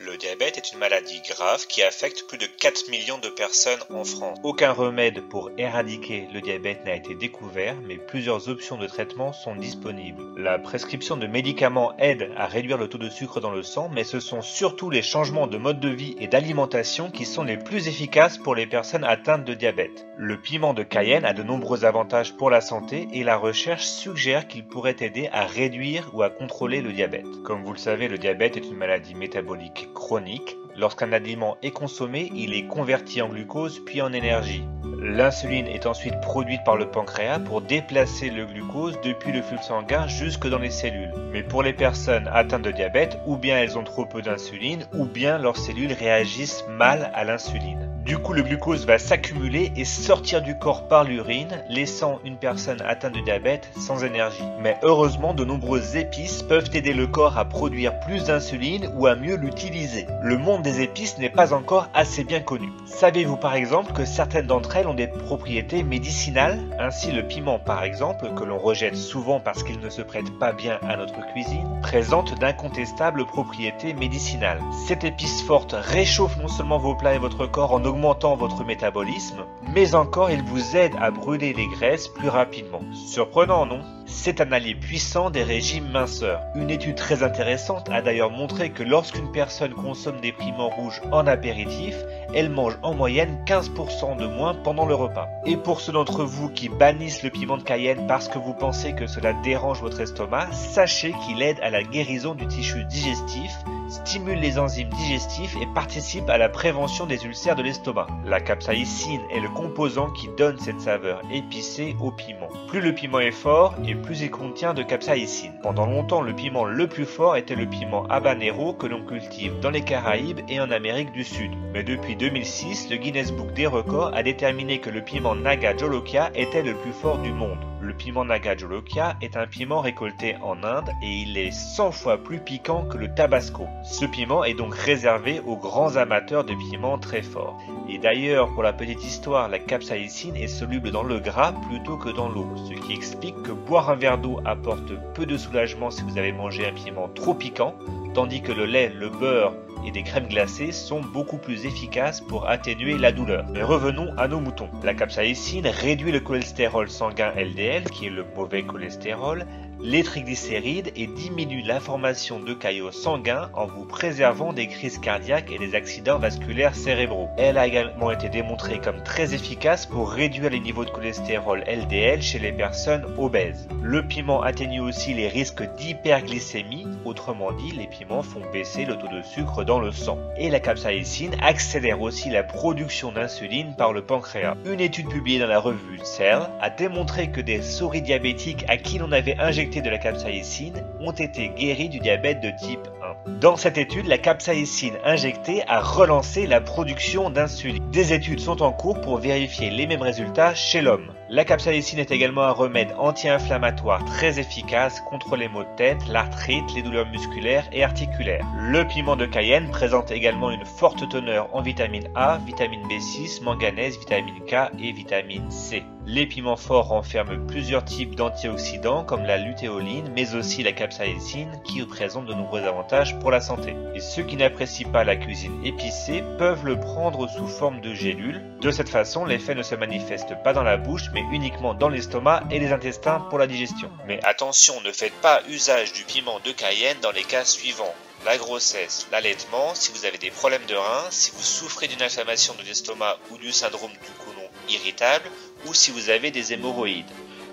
Le diabète est une maladie grave qui affecte plus de 4 millions de personnes en France. Aucun remède pour éradiquer le diabète n'a été découvert, mais plusieurs options de traitement sont disponibles. La prescription de médicaments aide à réduire le taux de sucre dans le sang, mais ce sont surtout les changements de mode de vie et d'alimentation qui sont les plus efficaces pour les personnes atteintes de diabète. Le piment de Cayenne a de nombreux avantages pour la santé et la recherche suggère qu'il pourrait aider à réduire ou à contrôler le diabète. Comme vous le savez, le diabète est une maladie métabolique chronique. Lorsqu'un aliment est consommé, il est converti en glucose puis en énergie. L'insuline est ensuite produite par le pancréas pour déplacer le glucose depuis le flux sanguin jusque dans les cellules. Mais pour les personnes atteintes de diabète, ou bien elles ont trop peu d'insuline, ou bien leurs cellules réagissent mal à l'insuline. Du coup, le glucose va s'accumuler et sortir du corps par l'urine, laissant une personne atteinte de diabète sans énergie. Mais heureusement, de nombreuses épices peuvent aider le corps à produire plus d'insuline ou à mieux l'utiliser. Le monde des épices n'est pas encore assez bien connu. Savez-vous par exemple que certaines d'entre elles ont des propriétés médicinales? Ainsi, le piment par exemple, que l'on rejette souvent parce qu'il ne se prête pas bien à notre cuisine, présente d'incontestables propriétés médicinales. Cette épice forte réchauffe non seulement vos plats et votre corps en augmentant votre métabolisme, mais encore il vous aide à brûler les graisses plus rapidement. Surprenant, non? C'est un allié puissant des régimes minceurs. Une étude très intéressante a d'ailleurs montré que lorsqu'une personne consomme des piments rouges en apéritif, elle mange en moyenne 15% de moins pendant le repas. Et pour ceux d'entre vous qui bannissent le piment de Cayenne parce que vous pensez que cela dérange votre estomac, sachez qu'il aide à la guérison du tissu digestif, stimule les enzymes digestifs et participe à la prévention des ulcères de l'estomac. La capsaïcine est le composant qui donne cette saveur épicée au piment. Plus le piment est fort et plus il contient de capsaïcine. Pendant longtemps, le piment le plus fort était le piment habanero que l'on cultive dans les Caraïbes et en Amérique du Sud. Mais depuis 2006, le Guinness Book des records a déterminé que le piment Naga Jolokia était le plus fort du monde. Le piment Naga Jolokia est un piment récolté en Inde et il est 100 fois plus piquant que le tabasco. Ce piment est donc réservé aux grands amateurs de piments très forts. Et d'ailleurs, pour la petite histoire, la capsaïcine est soluble dans le gras plutôt que dans l'eau, ce qui explique que boire un verre d'eau apporte peu de soulagement si vous avez mangé un piment trop piquant, tandis que le lait, le beurre et des crèmes glacées sont beaucoup plus efficaces pour atténuer la douleur. Mais revenons à nos moutons. La capsaïcine réduit le cholestérol sanguin LDL, qui est le mauvais cholestérol, les triglycérides et diminue la formation de caillots sanguins en vous préservant des crises cardiaques et des accidents vasculaires cérébraux. Elle a également été démontrée comme très efficace pour réduire les niveaux de cholestérol LDL chez les personnes obèses. Le piment atténue aussi les risques d'hyperglycémie, autrement dit, les piments font baisser le taux de sucre dans le sang. Et la capsaïcine accélère aussi la production d'insuline par le pancréas. Une étude publiée dans la revue Cell a démontré que des souris diabétiques à qui l'on avait injecté de la capsaïcine ont été guéris du diabète de type 1. Dans cette étude, la capsaïcine injectée a relancé la production d'insuline. Des études sont en cours pour vérifier les mêmes résultats chez l'homme. La capsaïcine est également un remède anti-inflammatoire très efficace contre les maux de tête, l'arthrite, les douleurs musculaires et articulaires. Le piment de Cayenne présente également une forte teneur en vitamine A, vitamine B6, manganèse, vitamine K et vitamine C. Les piments forts renferment plusieurs types d'antioxydants comme la lutéoline, mais aussi la capsaïcine qui présente de nombreux avantages pour la santé. Et ceux qui n'apprécient pas la cuisine épicée peuvent le prendre sous forme de gélules. De cette façon, l'effet ne se manifeste pas dans la bouche, mais uniquement dans l'estomac et les intestins pour la digestion. Mais attention, ne faites pas usage du piment de Cayenne dans les cas suivants: la grossesse, l'allaitement, si vous avez des problèmes de reins, si vous souffrez d'une inflammation de l'estomac ou du syndrome du côlon irritable, ou si vous avez des hémorroïdes.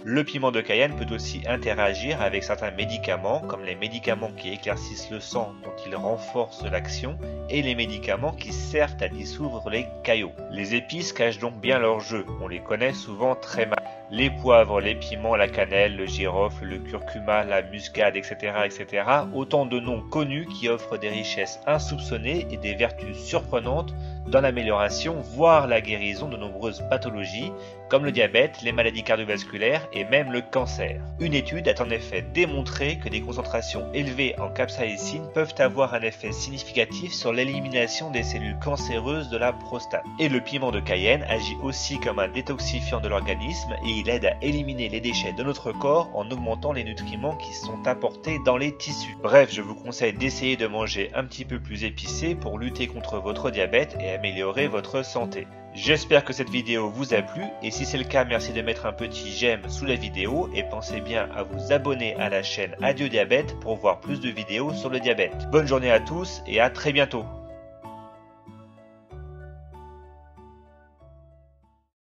Le piment de Cayenne peut aussi interagir avec certains médicaments, comme les médicaments qui éclaircissent le sang dont il renforce l'action, et les médicaments qui servent à dissoudre les caillots. Les épices cachent donc bien leur jeu, on les connaît souvent très mal. Les poivres, les piments, la cannelle, le girofle, le curcuma, la muscade, etc., etc. Autant de noms connus qui offrent des richesses insoupçonnées et des vertus surprenantes dans l'amélioration, voire la guérison de nombreuses pathologies, comme le diabète, les maladies cardiovasculaires et même le cancer. Une étude a en effet démontré que des concentrations élevées en capsaïcine peuvent avoir un effet significatif sur l'élimination des cellules cancéreuses de la prostate. Et le piment de Cayenne agit aussi comme un détoxifiant de l'organisme et il aide à éliminer les déchets de notre corps en augmentant les nutriments qui sont apportés dans les tissus. Bref, je vous conseille d'essayer de manger un petit peu plus épicé pour lutter contre votre diabète et améliorer votre santé. J'espère que cette vidéo vous a plu et si c'est le cas, merci de mettre un petit j'aime sous la vidéo et pensez bien à vous abonner à la chaîne Adieu Diabète pour voir plus de vidéos sur le diabète. Bonne journée à tous et à très bientôt.